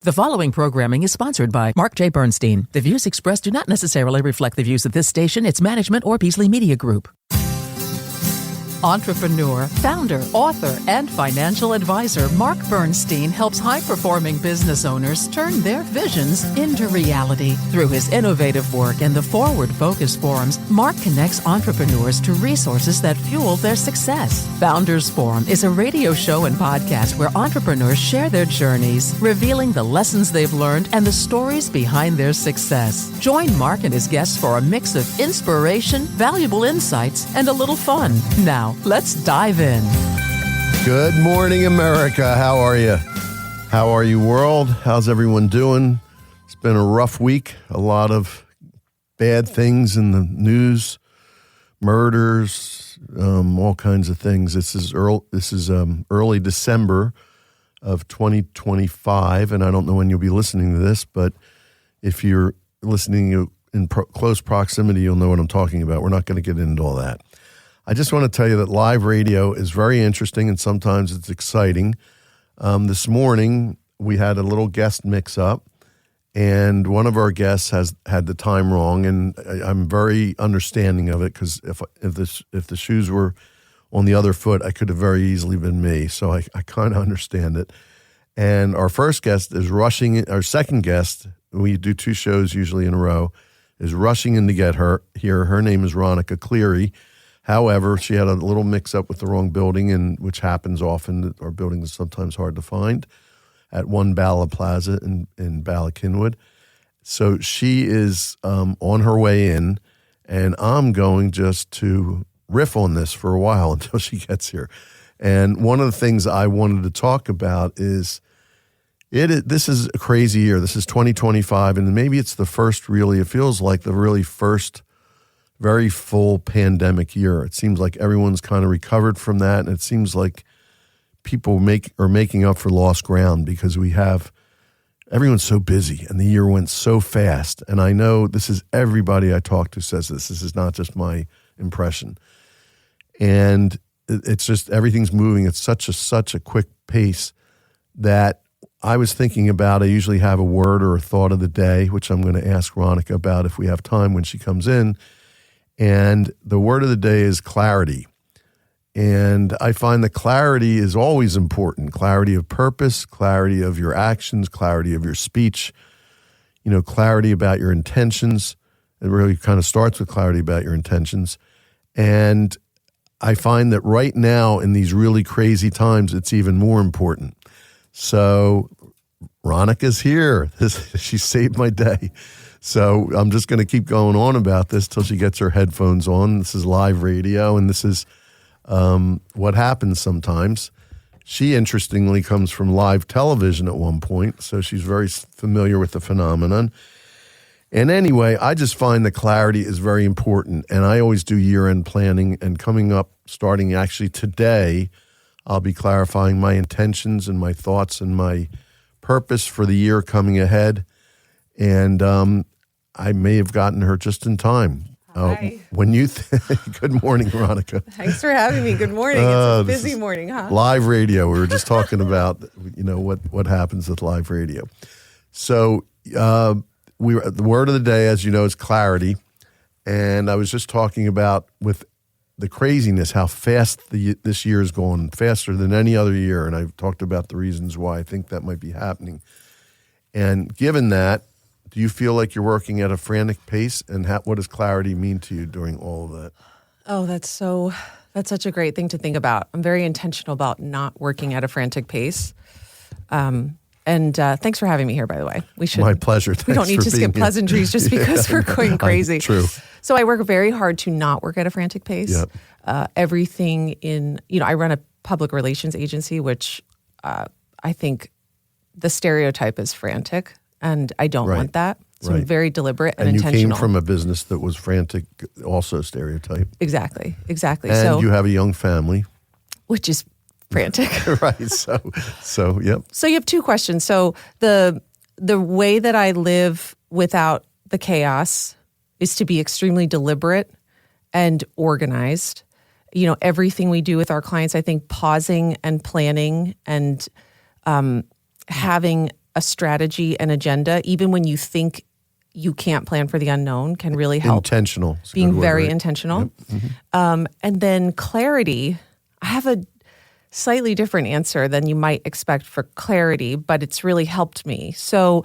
The following programming is sponsored by Marc J. Bernstein. The views expressed do not necessarily reflect the views of this station, its management, or Beasley Media Group. Entrepreneur, founder, author, and financial advisor Marc Bernstein helps high-performing business owners turn their visions into reality. Through his innovative work and the Forward Focus forums, Marc connects entrepreneurs to resources that fuel their success. Founders Forum is a radio show and podcast where entrepreneurs share their journeys, revealing the lessons they've learned and the stories behind their success. Join Marc and his guests for a mix of inspiration, valuable insights, and a little fun. Now, let's dive in. Good morning, America. How are you? How are you, world? How's everyone doing? It's been a rough week. A lot of bad things in the news, murders, all kinds of things. This is early December of 2025, and I don't know when you'll be listening to this, but if you're listening in close proximity, you'll know what I'm talking about. We're not going to get into all that. I just want to tell you that live radio is very interesting and sometimes it's exciting. This morning, we had a little guest mix-up, and one of our guests has had the time wrong, and I'm very understanding of it because if the shoes were on the other foot, I could have very easily been me, so I kind of understand it. And our first guest is rushing, our second guest, we do two shows usually in a row, is rushing in to get her here. Her name is Ronica Cleary. However, she had a little mix-up with the wrong building, and which happens often. Our building is sometimes hard to find at One Bala Plaza in Bala Cynwyd. So she is on her way in, and I'm going just to riff on this for a while until she gets here. And one of the things I wanted to talk about is this is a crazy year. This is 2025, and maybe it's the first it feels like the really first very full pandemic year. It seems like everyone's kind of recovered from that, and it seems like people are making up for lost ground because everyone's so busy, and the year went so fast. And I know this is everybody I talk to says this. This is not just my impression. And it's just everything's moving at such a quick pace that I was thinking about, I usually have a word or a thought of the day, which I'm going to ask Ronica about if we have time when she comes in. And the word of the day is clarity. And I find that clarity is always important. Clarity of purpose, clarity of your actions, clarity of your speech, clarity about your intentions. It really kind of starts with clarity about your intentions. And I find that right now in these really crazy times, it's even more important. So Ronica's here. She saved my day. So I'm just going to keep going on about this till she gets her headphones on. This is live radio, and this is what happens sometimes. She, interestingly, comes from live television at one point, so she's very familiar with the phenomenon. And anyway, I just find that clarity is very important, and I always do year-end planning, and coming up, starting actually today, I'll be clarifying my intentions and my thoughts and my purpose for the year coming ahead. And I may have gotten her just in time. Hi. Good morning, Ronica. Thanks for having me. Good morning. It's a busy morning, huh? Live radio. We were just talking about, what happens with live radio. So the word of the day, as you know, is clarity. And I was just talking about with the craziness, how fast this year is going, faster than any other year. And I've talked about the reasons why I think that might be happening. And given that, do you feel like you're working at a frantic pace? And what does clarity mean to you during all of that? Oh, that's such a great thing to think about. I'm very intentional about not working at a frantic pace. And thanks for having me here, by the way. My pleasure. We don't need to skip pleasantries just because we're going crazy. True. So I work very hard to not work at a frantic pace. Yep. Everything I run a public relations agency, which I think the stereotype is frantic. And I don't want that. So I'm very deliberate and intentional. And you came from a business that was frantic, also stereotype. Exactly. And you have a young family. Which is frantic. Right. So, yep. So you have two questions. So the way that I live without the chaos is to be extremely deliberate and organized. Everything we do with our clients, I think pausing and planning and having a strategy and agenda, even when you think you can't plan for the unknown, can really help. Intentional. Being very intentional. Yep. Mm-hmm. And then clarity. I have a slightly different answer than you might expect for clarity, but it's really helped me. So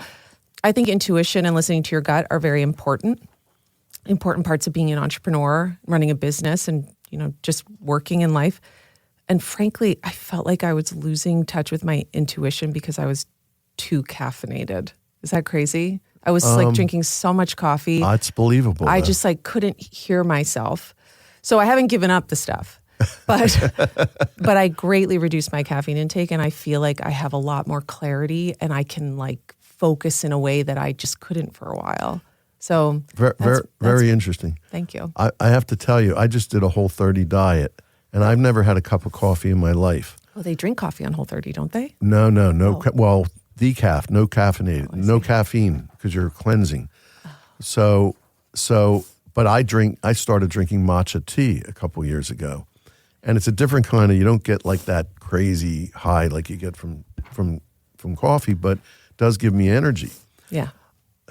I think intuition and listening to your gut are very important parts of being an entrepreneur, running a business, and just working in life. And frankly, I felt like I was losing touch with my intuition because I was too caffeinated. Is that crazy? I was drinking so much coffee. It's believable. I just couldn't hear myself. So I haven't given up the stuff, but I greatly reduced my caffeine intake, and I feel like I have a lot more clarity, and I can focus in a way that I just couldn't for a while. So very interesting. Thank you. I have to tell you, I just did a Whole30 diet, and I've never had a cup of coffee in my life. Well, they drink coffee on Whole30, don't they? No. Well, decaf, no caffeinated, no caffeine, because you're cleansing. So, but I started drinking matcha tea a couple years ago, and it's a different kind of. You don't get that crazy high like you get from coffee, but it does give me energy. Yeah.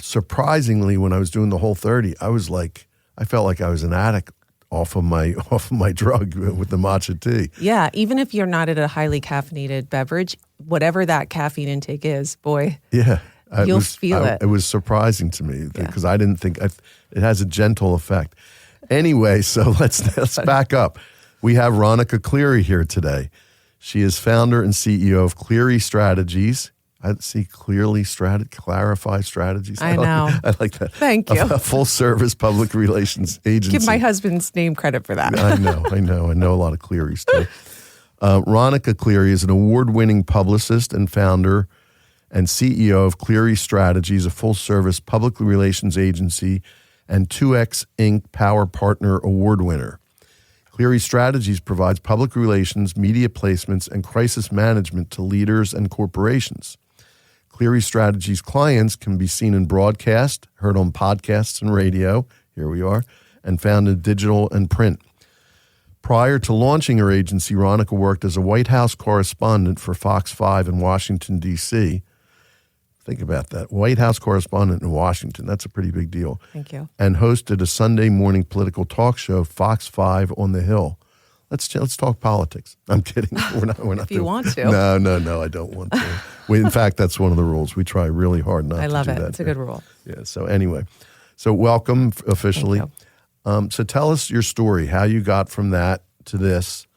Surprisingly, when I was doing the Whole30, I felt like I was an addict off of my drug with the matcha tea. Yeah, even if you're not at a highly caffeinated beverage, whatever that caffeine intake is, boy. Yeah. You'll feel it. It was surprising to me because I didn't think it has a gentle effect. Anyway, so let's back up. We have Ronica Cleary here today. She is founder and CEO of Cleary Strategies. I see clarify strategies. I know. I like that. Thank you. A full-service public relations agency. Give my husband's name credit for that. I know a lot of Clearys too. Ronica Cleary is an award-winning publicist and founder and CEO of Cleary Strategies, a full-service public relations agency and 2X Inc. Power Partner Award winner. Cleary Strategies provides public relations, media placements, and crisis management to leaders and corporations. Cleary Strategies clients can be seen in broadcast, heard on podcasts and radio, here we are, and found in digital and print. Prior to launching her agency, Ronica worked as a White House correspondent for Fox 5 in Washington, D.C. Think about that. White House correspondent in Washington. That's a pretty big deal. Thank you. And hosted a Sunday morning political talk show, Fox 5 on the Hill. Let's talk politics. I'm kidding. We're not if you want to. No, I don't want to. In fact, that's one of the rules. We try really hard not to do that. I love it. It's a good rule. Yeah, so anyway. So welcome officially. Thank you. So tell us your story, how you got from that to this.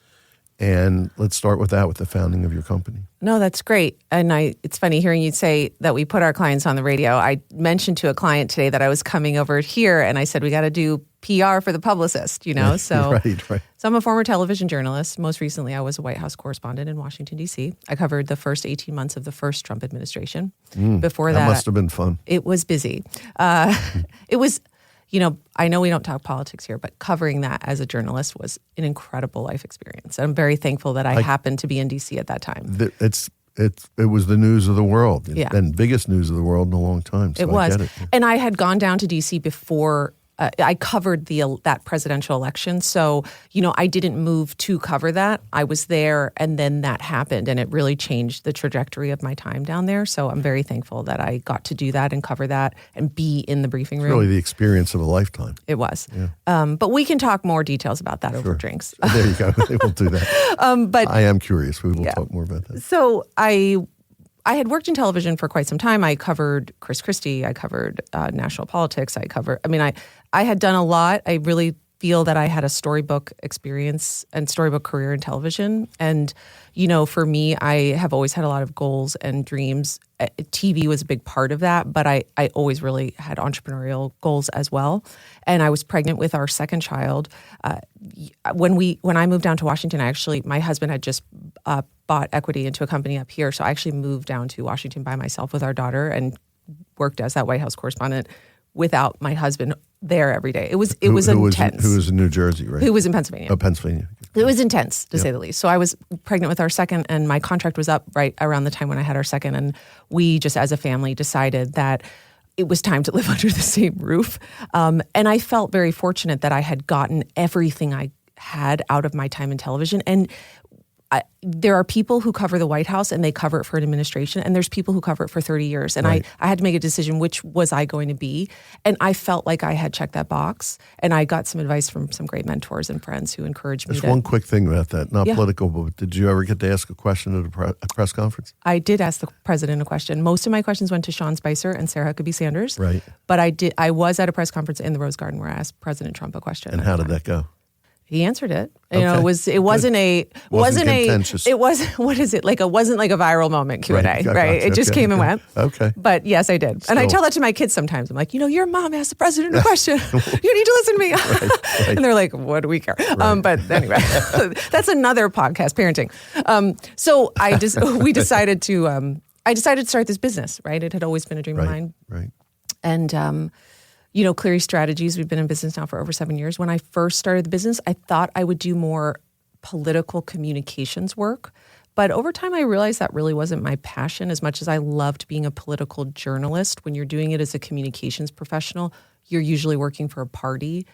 And let's start with that, with the founding of your company. No, that's great. And it's funny hearing you say that we put our clients on the radio. I mentioned to a client today that I was coming over here, and I said, we got to do PR for the publicist, So, right. So I'm a former television journalist. Most recently, I was a White House correspondent in Washington, D.C. I covered the first 18 months of the first Trump administration. Before that, must have been fun. It was busy. It was... I know we don't talk politics here, but covering that as a journalist was an incredible life experience. I'm very thankful that I happened to be in D.C. at that time. It was the news of the world, yeah. And biggest news of the world in a long time. So it was. I get it. And I had gone down to D.C. before. I covered that presidential election. So, I didn't move to cover that. I was there, and then that happened, and it really changed the trajectory of my time down there. So I'm very thankful that I got to do that and cover that and be in the briefing room. It's really the experience of a lifetime. It was. Yeah. But we can talk more details about that over drinks. There you go. We'll do that. But I am curious. We will talk more about that. So I had worked in television for quite some time. I covered Chris Christie. I covered national politics. I had done a lot. I really feel that I had a storybook experience and storybook career in television. And, for me, I have always had a lot of goals and dreams. TV was a big part of that, but I always really had entrepreneurial goals as well. And I was pregnant with our second child. When I moved down to Washington, my husband had just bought equity into a company up here. So I actually moved down to Washington by myself with our daughter and worked as that White House correspondent without my husband there every day. It was intense. Who was in New Jersey, right? Who was in Pennsylvania. Oh, Pennsylvania. It was intense, to say the least. So I was pregnant with our second, and my contract was up right around the time when I had our second. And we just, as a family, decided that it was time to live under the same roof. And I felt very fortunate that I had gotten everything I had out of my time in television. And there are people who cover the White House and they cover it for an administration, and there's people who cover it for 30 years. And I had to make a decision, which was I going to be? And I felt like I had checked that box. And I got some advice from some great mentors and friends who encouraged me. There's one quick thing about that, not political, but did you ever get to ask a question at a press conference? I did ask the president a question. Most of my questions went to Sean Spicer and Sarah Huckabee Sanders. Right. But I was at a press conference in the Rose Garden where I asked President Trump a question. And how did that go? He answered it. Okay. It wasn't contentious. It wasn't what is it? Like it wasn't like a viral moment Q&A, right? It just came and went. Okay. But yes, I did. And I tell that to my kids sometimes. I'm like, your mom asked the president a question. You need to listen to me. Right. And they're like, what do we care? Right. But anyway, that's another podcast, parenting. So we decided to I decided to start this business, right? It had always been a dream of mine. Right. And Cleary Strategies, we've been in business now for over 7 years. When I first started the business, I thought I would do more political communications work. But over time, I realized that really wasn't my passion as much as I loved being a political journalist. When you're doing it as a communications professional, you're usually working for a party,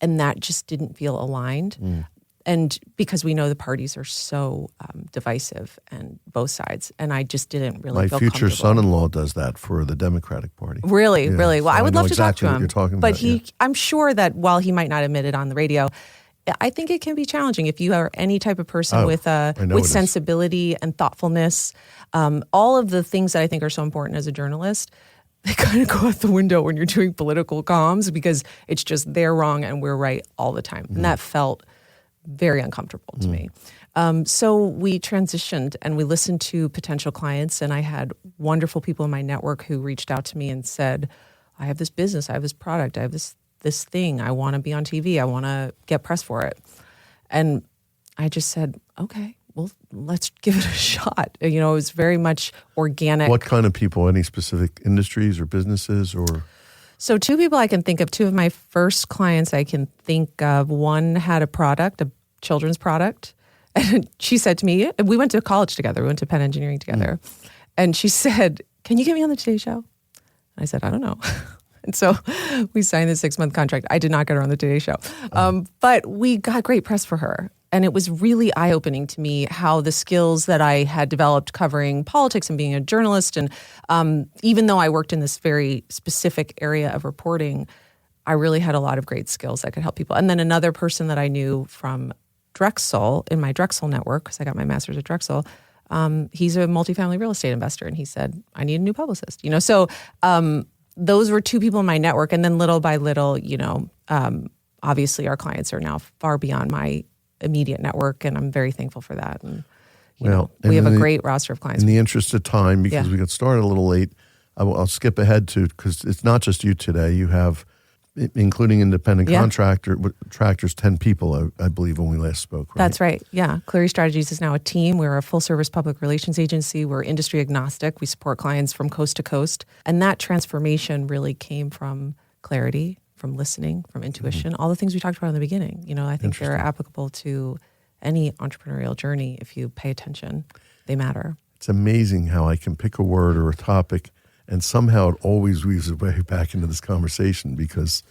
and that just didn't feel aligned. And because we know the parties are so divisive and both sides, and I just didn't really feel comfortable. My future son-in-law does that for the Democratic Party. Really? Well, I would love to talk to him. What you're talking but about, I'm sure that while he might not admit it on the radio, I think it can be challenging if you are any type of person with sensibility and thoughtfulness. All of the things that I think are so important as a journalist, they kind of go out the window when you're doing political comms because it's just they're wrong and we're right all the time. And that felt very uncomfortable to me. So we transitioned and we listened to potential clients, and I had wonderful people in my network who reached out to me and said, I have this business, I have this product, I have this thing, I want to be on TV, I want to get press for it. And I just said, okay, well, let's give it a shot. It was very much organic. What kind of people? Any specific industries or businesses or? So 2 people I can think of, 2 of my first clients I can think of. One had a product, a children's product. And she said to me, we went to college together. We went to Penn Engineering together. And she said, can you get me on the Today Show? And I said, I don't know. And so we signed the 6-month contract. I did not get her on the Today Show. But we got great press for her. And it was really eye-opening to me how the skills that I had developed covering politics and being a journalist, and even though I worked in this very specific area of reporting, I really had a lot of great skills that could help people. And then another person that I knew from Drexel, in my Drexel network, because I got my master's at Drexel, he's a multifamily real estate investor, and he said, I need a new publicist. So those were 2 people in my network. And then little by little, obviously our clients are now far beyond my immediate network, and I'm very thankful for that. And we have a great roster of clients. In the interest of time, because we got started a little late, I'll skip ahead to, because it's not just you today. You have, including independent contractors, 10 people, I believe, when we last spoke. Right? That's right. Yeah. Cleary Strategies is now a team. We're a full-service public relations agency. We're industry agnostic. We support clients from coast to coast. And that transformation really came from clarity, from listening, from intuition, all the things we talked about in the beginning. I think they're applicable to any entrepreneurial journey. If you pay attention, they matter. It's amazing how I can pick a word or a topic and somehow it always weaves its way back into this conversation because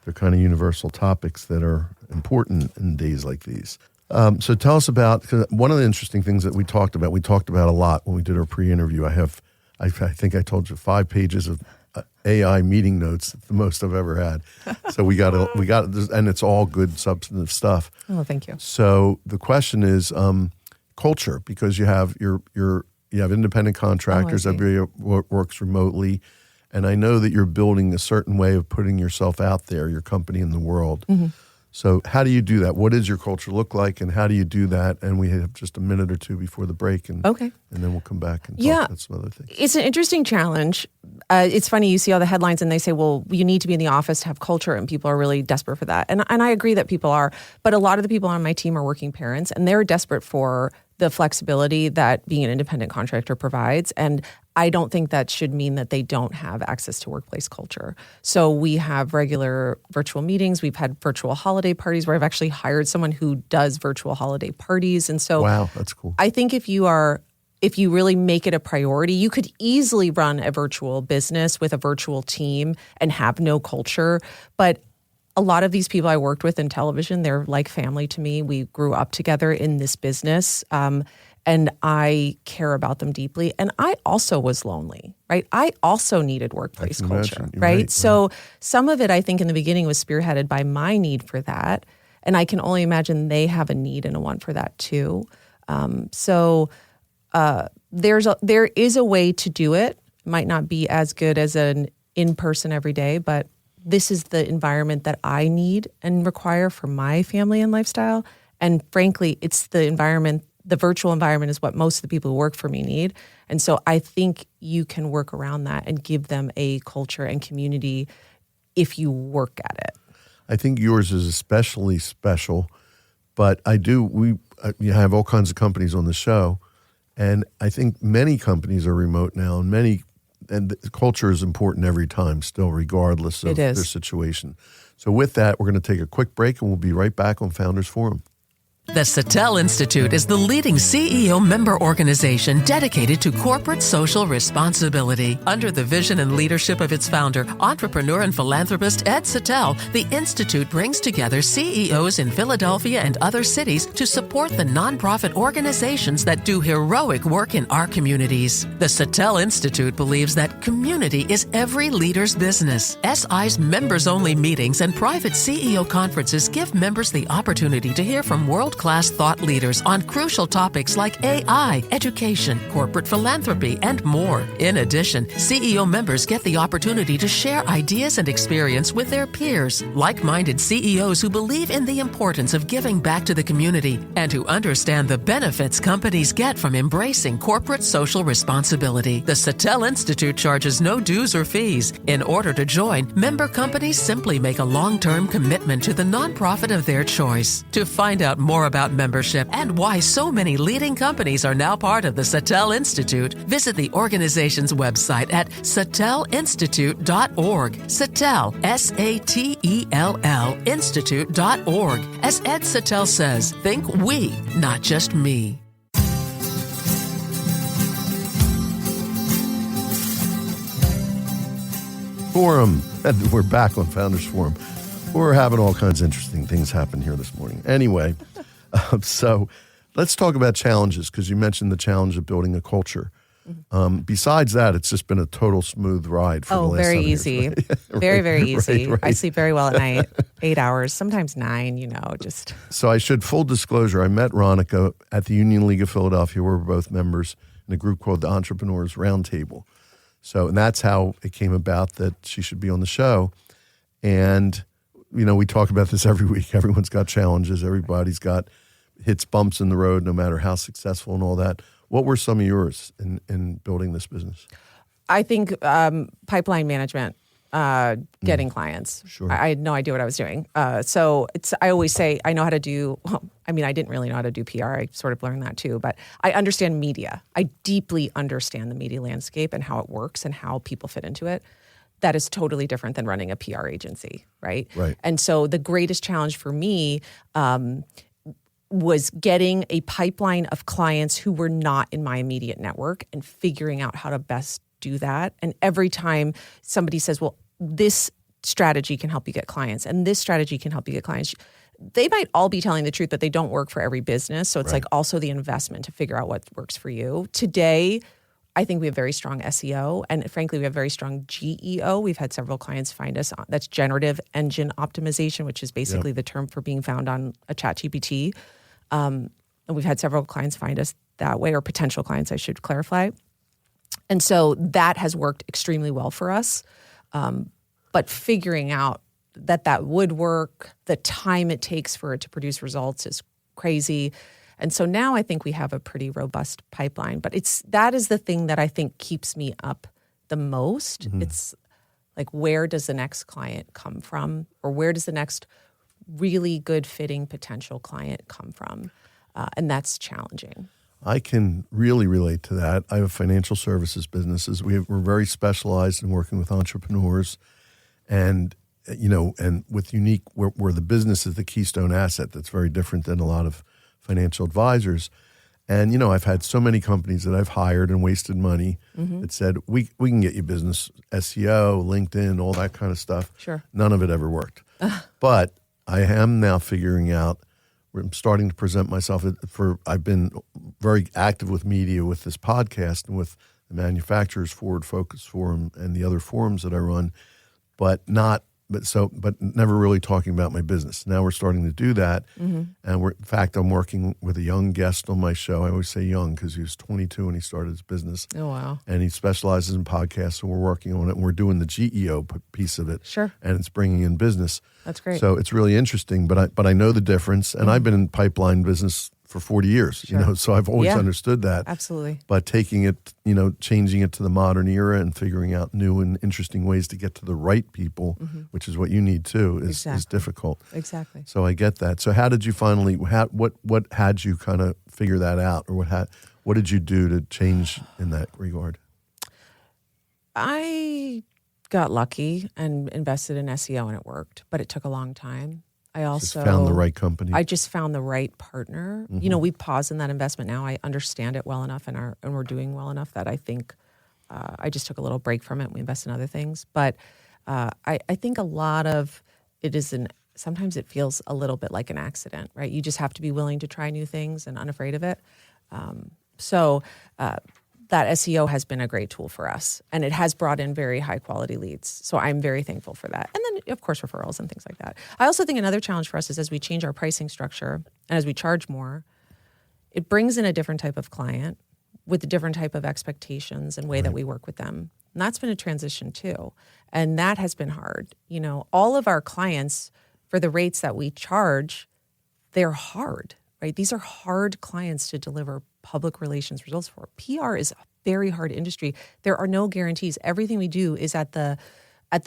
they're kind of universal topics that are important in days like these. So tell us about, cause one of the interesting things that we talked about a lot when we did our pre-interview. I think I told you 5 pages of AI meeting notes, the most I've ever had. So we got, and it's all good substantive stuff. Oh, thank you. So the question is culture, because you have you have independent contractors, everybody works remotely, and I know that you're building a certain way of putting yourself out there, your company in the world. Mm-hmm. So how do you do that? What does your culture look like, and how do you do that? And we have just a minute or 2 before the break, and then we'll come back and talk about some other things. It's an interesting challenge. It's funny, you see all the headlines and they say, well, you need to be in the office to have culture, and people are really desperate for that. And I agree that people are, but a lot of the people on my team are working parents, and they're desperate for the flexibility that being an independent contractor provides. And I don't think that should mean that they don't have access to workplace culture. So we have regular virtual meetings. We've had virtual holiday parties where I've actually hired someone who does virtual holiday parties. And so wow, that's cool. I think if you really make it a priority, you could easily run a virtual business with a virtual team and have no culture. But a lot of these people I worked with in television, they're like family to me. We grew up together in this business, and I care about them deeply. And I also was lonely, right? I also needed workplace culture, right? So some of it, I think, in the beginning was spearheaded by my need for that. And I can only imagine they have a need and a want for that too. There is a way to do it. Might not be as good as an in-person every day, but this is the environment that I need and require for my family and lifestyle. And frankly, it's the environment, the virtual environment is what most of the people who work for me need. And so I think you can work around that and give them a culture and community if you work at it. I think yours is especially special, but we have all kinds of companies on the show, and I think many companies are remote now, and the culture is important every time still, regardless of their situation. So with that, we're going to take a quick break, and we'll be right back on Founders Forum. The Sattel Institute is the leading CEO member organization dedicated to corporate social responsibility. Under the vision and leadership of its founder, entrepreneur and philanthropist Ed Sattel, the Institute brings together CEOs in Philadelphia and other cities to support the nonprofit organizations that do heroic work in our communities. The Sattel Institute believes that community is every leader's business. SI's members-only meetings and private CEO conferences give members the opportunity to hear from world-class thought leaders on crucial topics like AI, education, corporate philanthropy, and more. In addition, CEO members get the opportunity to share ideas and experience with their peers, like-minded CEOs who believe in the importance of giving back to the community and who understand the benefits companies get from embracing corporate social responsibility. The Sattel Institute charges no dues or fees. In order to join, member companies simply make a long-term commitment to the nonprofit of their choice. To find out more about membership and why so many leading companies are now part of the Sattel Institute, visit the organization's website at sattelinstitute.org. Sattel, S-A-T-E-L-L, institute.org. As Ed Sattel says, think we, not just me. Forum. We're back on Founders Forum. We're having all kinds of interesting things happen here this morning. Anyway, so let's talk about challenges, because you mentioned the challenge of building a culture. Besides that, it's just been a total smooth ride for the last 7 years. Easy. Very easy. Right. I sleep very well at night, 8 hours, sometimes 9, just. So I should, full disclosure, I met Ronica at the Union League of Philadelphia, where we're both members in a group called the Entrepreneurs Roundtable. So, and that's how it came about that she should be on the show. And, we talk about this every week. Everyone's got challenges. Everybody's got hits, bumps in the road, no matter how successful and all that. What were some of yours in building this business? I think pipeline management, getting clients. Sure. I had no idea what I was doing. So I always say I know how to do, I didn't really know how to do PR. I sort of learned that too, but I understand media. I deeply understand the media landscape and how it works and how people fit into it. That is totally different than running a PR agency, right? Right. And so the greatest challenge for me was getting a pipeline of clients who were not in my immediate network and figuring out how to best do that. And every time somebody says, well, this strategy can help you get clients and this strategy can help you get clients, they might all be telling the truth, but they don't work for every business. So it's like also the investment to figure out what works for you. Today, I think we have very strong SEO, and frankly, we have very strong GEO. We've had several clients find us. That's generative engine optimization, which is basically the term for being found on a ChatGPT. And we've had several clients find us that way, or potential clients, I should clarify. And so that has worked extremely well for us. But figuring out that would work, the time it takes for it to produce results is crazy. And so now I think we have a pretty robust pipeline, but that is the thing that I think keeps me up the most. Mm-hmm. It's like, where does the next client come from? Or where does the next really good fitting potential client come from? And that's challenging. I can really relate to that. I have financial services businesses. We're very specialized in working with entrepreneurs and with unique, where the business is the keystone asset. That's very different than a lot of financial advisors. And, I've had so many companies that I've hired and wasted money that said, we can get you business, SEO, LinkedIn, all that kind of stuff. Sure. None of it ever worked. But I am now figuring out, I'm starting to present myself I've been very active with media with this podcast and with the Manufacturers Forward Focus Forum and the other forums that I run, but never really talking about my business. Now we're starting to do that. Mm-hmm. And in fact, I'm working with a young guest on my show. I always say young because he was 22 when he started his business. Oh, wow. And he specializes in podcasts, and we're working on it. And we're doing the GEO piece of it. Sure. And it's bringing in business. That's great. So it's really interesting, but I know the difference. And I've been in pipeline business for 40 years, Sure. So I've always understood that. Absolutely. But taking it, changing it to the modern era and figuring out new and interesting ways to get to the right people, which is what you need too, is difficult. Exactly. So I get that. So how did you finally, what had you kind of figure that out, or what did you do to change in that regard? I got lucky and invested in SEO, and it worked, but it took a long time. I also just found the right company. I just found the right partner. Mm-hmm. We paused in that investment now. I understand it well enough, and we're doing well enough that I think I just took a little break from it. We invest in other things. But I think a lot of it is sometimes it feels a little bit like an accident, right? You just have to be willing to try new things and unafraid of it. So that SEO has been a great tool for us, and it has brought in very high quality leads. So I'm very thankful for that. And then, of course, referrals and things like that. I also think another challenge for us is as we change our pricing structure and as we charge more, it brings in a different type of client with a different type of expectations and way that we work with them. And that's been a transition too. And that has been hard. All of our clients, for the rates that we charge, they're hard, right? These are hard clients to deliver public relations results for. PR is a very hard industry. There are no guarantees. Everything we do is at the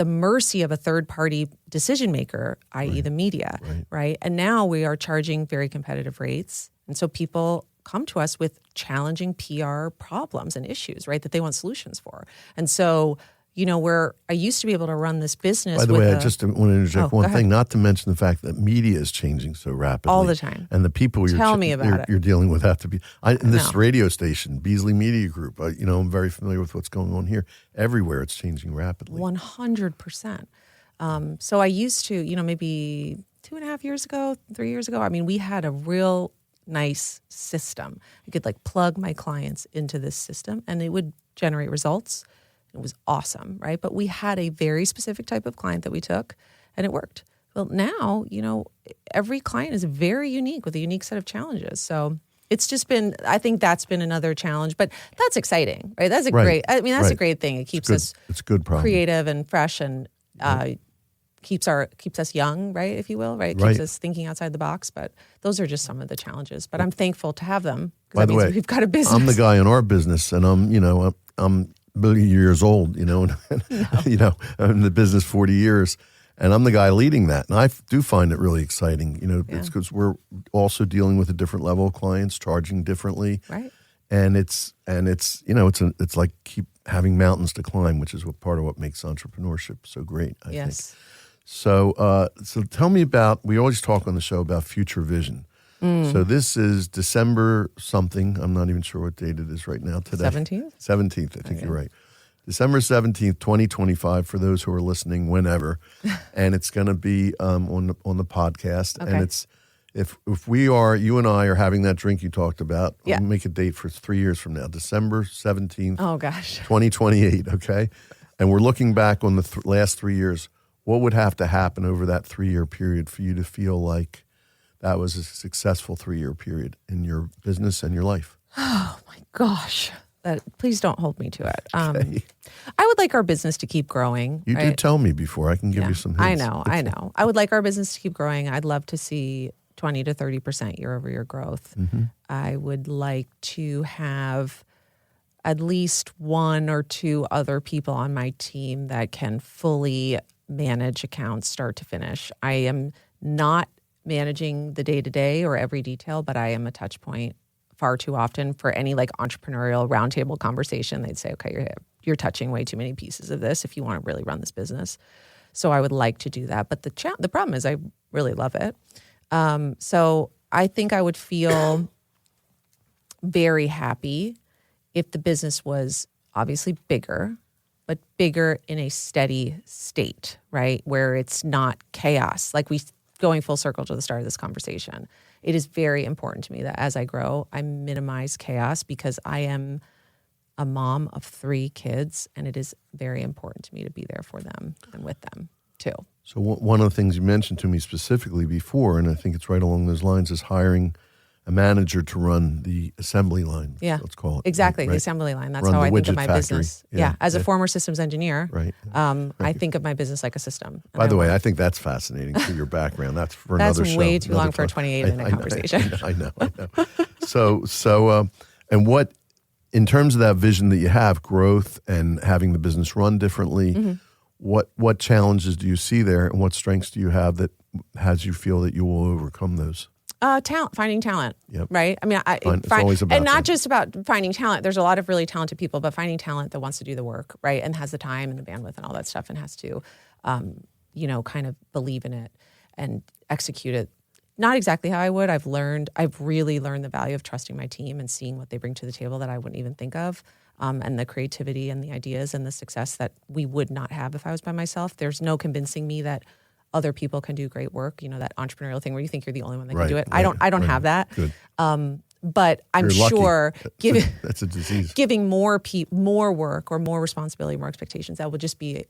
mercy of a third-party decision maker, i.e. the media, right? And now we are charging very competitive rates. And so people come to us with challenging PR problems and issues, right, that they want solutions for. And so, where I used to be able to run this business. By the way, I just want to interject one go thing, not to mention the fact that media is changing so rapidly. All the time. And the people you're dealing with have to be. In this radio station, Beasley Media Group, I'm very familiar with what's going on here. Everywhere it's changing rapidly. 100%. So I used to, maybe 2.5 years ago, 3 years ago, we had a real nice system. I could plug my clients into this system and it would generate results. It was awesome, right? But we had a very specific type of client that we took, and it worked. Well, now, every client is very unique with a unique set of challenges. So it's just been, I think that's been another challenge, but that's exciting, right? That's a great, that's a great thing. It keeps us it's a good problem. Creative and fresh and keeps us young, right, if you will, right? Keeps us thinking outside the box. But those are just some of the challenges. But I'm thankful to have them because that means we've got a business. I'm the guy in our business, and I'm years old, and I'm in the business 40 years, and I'm the guy leading that. And I do find it really exciting, it's because we're also dealing with a different level of clients, charging differently. Right. And it's like keep having mountains to climb, which is part of what makes entrepreneurship so great, I think. So tell me about, we always talk on the show about future vision. So this is December something. I'm not even sure what date it is right now today. 17th? 17th, I think you're right. December 17th, 2025, for those who are listening whenever. And it's going to be on the podcast. Okay. And it's, if you and I are having that drink you talked about, we'll make a date for 3 years from now, December 17th, 2028, okay? And we're looking back on the last 3 years. What would have to happen over that 3-year period for you to feel like that was a successful 3-year period in your business and your life? Oh, my gosh. Please don't hold me to it. Okay. I would like our business to keep growing. You did tell me before. I can give you some hints. I know. I would like our business to keep growing. I'd love to see 20 to 30% year-over-year growth. Mm-hmm. I would like to have at least 1 or 2 other people on my team that can fully manage accounts start to finish. I am not managing the day-to-day or every detail, but I am a touch point far too often for any entrepreneurial roundtable conversation. They'd say, okay, you're touching way too many pieces of this if you want to really run this business. So I would like to do that. But the problem is I really love it. So I think I would feel very happy if the business was obviously bigger, but bigger in a steady state, right? Where it's not chaos. Like going full circle to the start of this conversation. It is very important to me that as I grow, I minimize chaos because I am a mom of 3 kids, and it is very important to me to be there for them and with them too. So one of the things you mentioned to me specifically before, and I think it's right along those lines, is hiring a manager to run the assembly line. Yeah, let's call it. exactly, right? the assembly line. That's Run how the I think of widget my factory. business. Yeah, As a former systems engineer, Right. I think of my business like a system. By the way, I think that's fascinating for your background. That's for That's another show. way too long for a time. 28-minute conversation. I know. So, and what, in terms of that vision that you have, growth and having the business run differently, what challenges do you see there, and what strengths do you have that has you feel that you will overcome those? Finding talent, Yep. right? I mean, It's always about and not that. just about finding talent. There's a lot of really talented people, but finding talent that wants to do the work, right? And has the time and the bandwidth and all that stuff, and has to, kind of believe in it and execute it. Not exactly how I would. I've really learned the value of trusting my team and seeing what they bring to the table that I wouldn't even think of. And the creativity and the ideas and the success that we would not have if I was by myself. There's no convincing me that other people can do great work. That entrepreneurial thing where you think you're the only one that can do it. I don't have that. Good. But I'm You're lucky. sure That's a disease. giving more work or more responsibility, more expectations, that will just be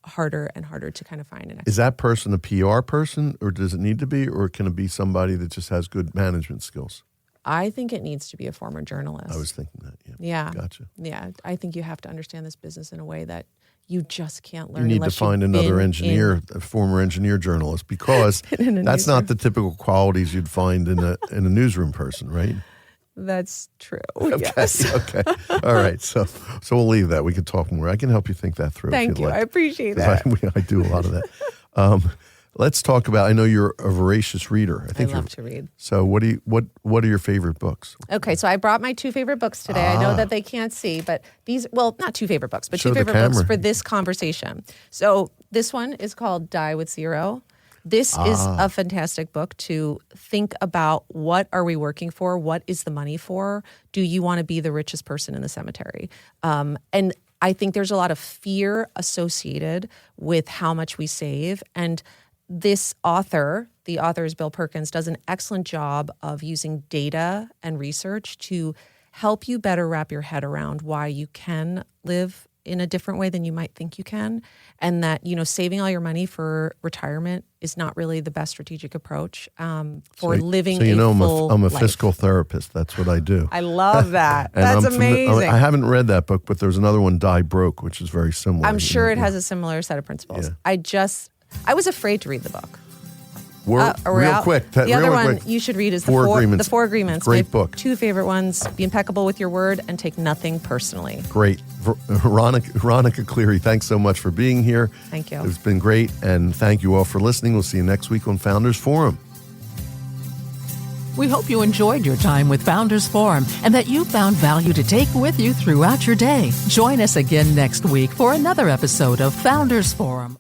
harder and harder to kind of find. Is that person a PR person, or does it need to be, or can it be somebody that just has good management skills? I think it needs to be a former journalist. I was thinking that. Yeah. Gotcha. Yeah. I think you have to understand this business in a way that you just can't learn. You need to unless find you've another been engineer, a former engineer journalist, because that's not the typical qualities you'd find in a newsroom person, right? That's true. Okay. Yes. Okay. All right. So we'll leave that. We could talk more. I can help you think that through. Thank if you'd you. like. I appreciate that. I do a lot of that. Let's talk about. I know you're a voracious reader. I love to read. So what are your favorite books? Okay, so I brought my 2 favorite books today. I know that they can't see, but not 2 favorite books, but Show 2 the favorite books camera. for this conversation. So this one is called Die with Zero. This is a fantastic book to think about, what are we working for? What is the money for? Do you want to be the richest person in the cemetery? And I think there's a lot of fear associated with how much we save. And this author, the author is Bill Perkins, does an excellent job of using data and research to help you better wrap your head around why you can live in a different way than you might think you can, and that, saving all your money for retirement is not really the best strategic approach for living a full I'm a life. fiscal therapist. That's what I do. I love that. And That's I amazing. haven't read that book, but there's another one, Die Broke, which is very similar. I'm sure it has a similar set of principles. Yeah. I was afraid to read the book. Real quick. The other one you should read is The Four Agreements. Great My book. 2 favorite ones: Be impeccable with your word and take nothing personally. Great. Ronica Cleary, thanks so much for being here. Thank you. It's been great, and thank you all for listening. We'll see you next week on Founders Forum. We hope you enjoyed your time with Founders Forum and that you found value to take with you throughout your day. Join us again next week for another episode of Founders Forum.